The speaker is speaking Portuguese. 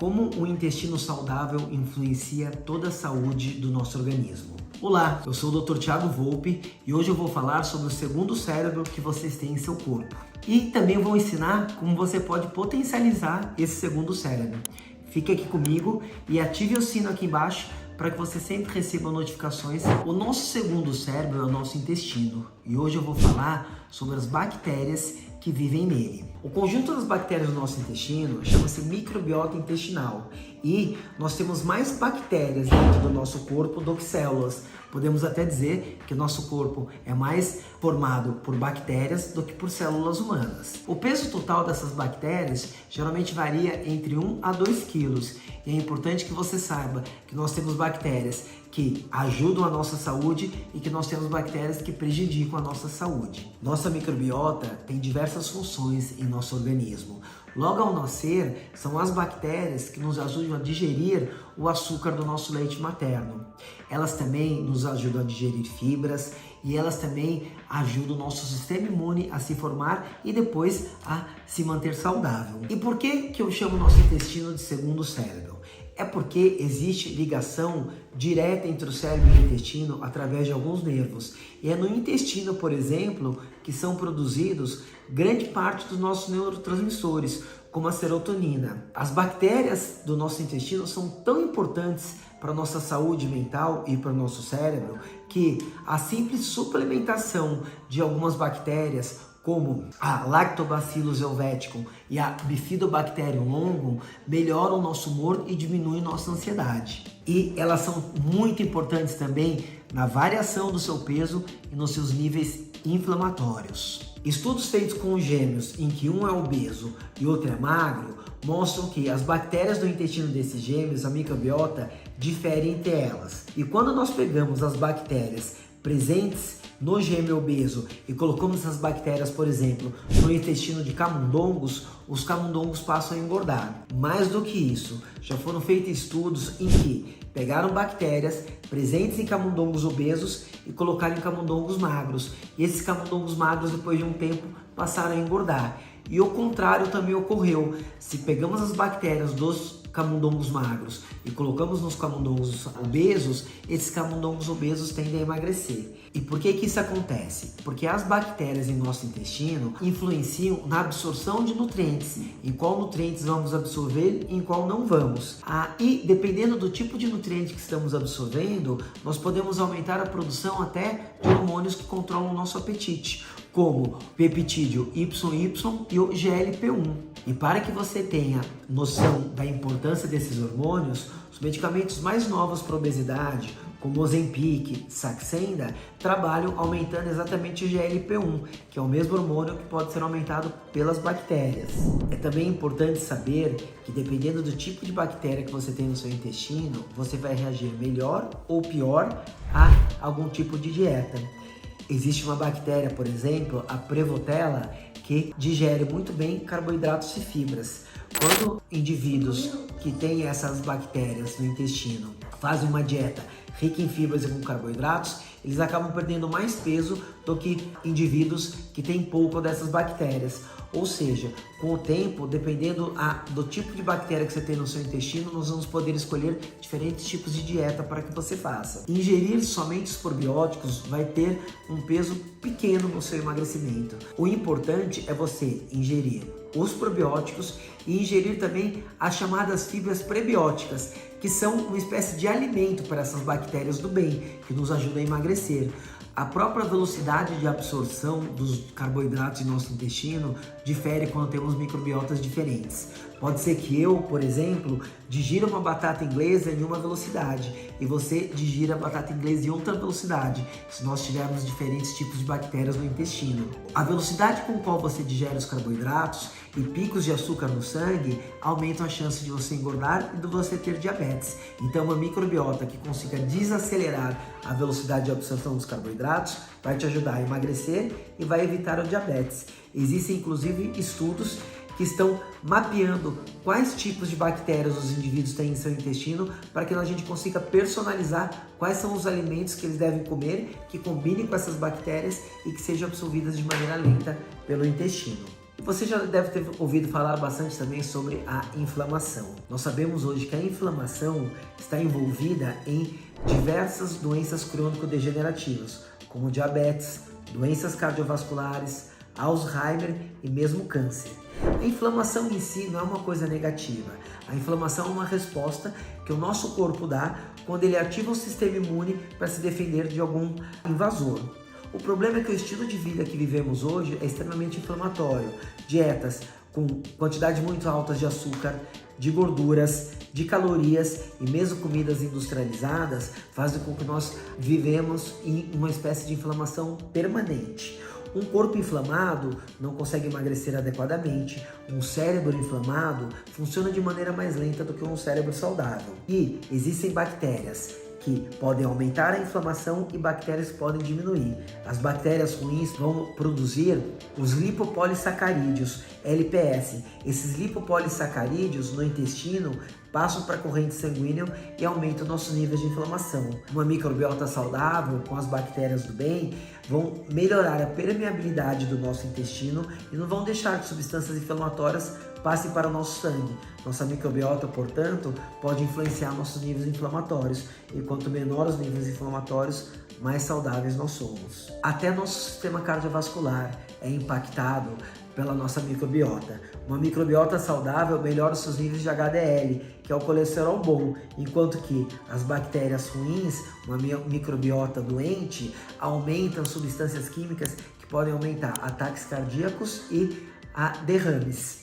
Como o intestino saudável influencia toda a saúde do nosso organismo? Olá, eu sou o Dr. Thiago Volpi e hoje eu vou falar sobre o segundo cérebro que vocês têm em seu corpo. E também vou ensinar como você pode potencializar esse segundo cérebro. Fique aqui comigo e ative o sino aqui embaixo para que você sempre receba notificações. O nosso segundo cérebro é o nosso intestino e hoje eu vou falar sobre as bactérias que vivem nele. O conjunto das bactérias do nosso intestino chama-se microbiota intestinal e nós temos mais bactérias dentro do nosso corpo do que células. Podemos até dizer que o nosso corpo é mais formado por bactérias do que por células humanas. O peso total dessas bactérias geralmente varia entre 1 a 2 quilos e é importante que você saiba que nós temos bactérias que ajudam a nossa saúde e que nós temos bactérias que prejudicam a nossa saúde. Nossa microbiota tem diversas funções em nosso organismo. Logo ao nascer, são as bactérias que nos ajudam a digerir o açúcar do nosso leite materno. Elas também nos ajudam a digerir fibras e elas também ajudam o nosso sistema imune a se formar e depois a se manter saudável. E por que eu chamo o nosso intestino de segundo cérebro? É porque existe ligação direta entre o cérebro e o intestino através de alguns nervos. E é no intestino, por exemplo, que são produzidos grande parte dos nossos neurotransmissores, como a serotonina. As bactérias do nosso intestino são tão importantes para a nossa saúde mental e para o nosso cérebro que a simples suplementação de algumas bactérias, como a Lactobacillus helveticum e a Bifidobacterium longum, melhoram o nosso humor e diminuem nossa ansiedade. E elas são muito importantes também na variação do seu peso e nos seus níveis inflamatórios. Estudos feitos com gêmeos em que um é obeso e outro é magro mostram que as bactérias do intestino desses gêmeos, a microbiota, diferem entre elas. E quando nós pegamos as bactérias presentes no gêmeo obeso e colocamos essas bactérias, por exemplo, no intestino de camundongos, os camundongos passam a engordar. Mais do que isso, já foram feitos estudos em que pegaram bactérias presentes em camundongos obesos e colocaram em camundongos magros. E esses camundongos magros, depois de um tempo, passaram a engordar. E o contrário também ocorreu. Se pegamos as bactérias dos camundongos magros e colocamos nos camundongos obesos, esses camundongos obesos tendem a emagrecer. E por que isso acontece? Porque as bactérias em nosso intestino influenciam na absorção de nutrientes, em qual nutrientes vamos absorver e em qual não vamos. E dependendo do tipo de nutriente que estamos absorvendo, nós podemos aumentar a produção até de hormônios que controlam o nosso apetite, como o peptídeo YY e o GLP-1. E para que você tenha noção da importância desses hormônios, os medicamentos mais novos para obesidade, como Ozempic, Saxenda, trabalham aumentando exatamente o GLP-1, que é o mesmo hormônio que pode ser aumentado pelas bactérias. É também importante saber que dependendo do tipo de bactéria que você tem no seu intestino, você vai reagir melhor ou pior a algum tipo de dieta. Existe uma bactéria, por exemplo, a Prevotella, que digere muito bem carboidratos e fibras. Quando indivíduos que têm essas bactérias no intestino fazem uma dieta rica em fibras e com carboidratos, eles acabam perdendo mais peso do que indivíduos que têm pouco dessas bactérias. Ou seja, com o tempo, dependendo do tipo de bactéria que você tem no seu intestino, nós vamos poder escolher diferentes tipos de dieta para que você faça. Ingerir somente os probióticos vai ter um peso pequeno no seu emagrecimento. O importante é você ingerir os probióticos e ingerir também as chamadas fibras prebióticas, que são uma espécie de alimento para essas bactérias do bem, que nos ajudam a emagrecer. A própria velocidade de absorção dos carboidratos em nosso intestino difere quando temos microbiotas diferentes. Pode ser que eu, por exemplo, digira uma batata inglesa em uma velocidade e você digira a batata inglesa em outra velocidade, se nós tivermos diferentes tipos de bactérias no intestino. A velocidade com qual você digere os carboidratos e picos de açúcar no sangue aumentam a chance de você engordar e de você ter diabetes. Então, uma microbiota que consiga desacelerar a velocidade de absorção dos carboidratos vai te ajudar a emagrecer e vai evitar o diabetes. Existem, inclusive, estudos que estão mapeando quais tipos de bactérias os indivíduos têm em seu intestino para que a gente consiga personalizar quais são os alimentos que eles devem comer que combinem com essas bactérias e que sejam absorvidas de maneira lenta pelo intestino. Você já deve ter ouvido falar bastante também sobre a inflamação. Nós sabemos hoje que a inflamação está envolvida em diversas doenças crônico-degenerativas, como diabetes, doenças cardiovasculares, Alzheimer e mesmo câncer. A inflamação em si não é uma coisa negativa. A inflamação é uma resposta que o nosso corpo dá quando ele ativa o sistema imune para se defender de algum invasor. O problema é que o estilo de vida que vivemos hoje é extremamente inflamatório. Dietas com quantidades muito altas de açúcar, de gorduras, de calorias e mesmo comidas industrializadas fazem com que nós vivemos em uma espécie de inflamação permanente. Um corpo inflamado não consegue emagrecer adequadamente. Um cérebro inflamado funciona de maneira mais lenta do que um cérebro saudável. E existem bactérias que podem aumentar a inflamação e bactérias que podem diminuir. As bactérias ruins vão produzir os lipopolissacarídeos, LPS. Esses lipopolissacarídeos no intestino passam para a corrente sanguínea e aumentam nossos níveis de inflamação. Uma microbiota saudável com as bactérias do bem vão melhorar a permeabilidade do nosso intestino e não vão deixar que substâncias inflamatórias passem para o nosso sangue. Nossa microbiota, portanto, pode influenciar nossos níveis inflamatórios e quanto menor os níveis inflamatórios, mais saudáveis nós somos. Até nosso sistema cardiovascular é impactado pela nossa microbiota. Uma microbiota saudável melhora os seus níveis de HDL, que é o colesterol bom, enquanto que as bactérias ruins, uma microbiota doente, aumentam substâncias químicas que podem aumentar ataques cardíacos e derrames.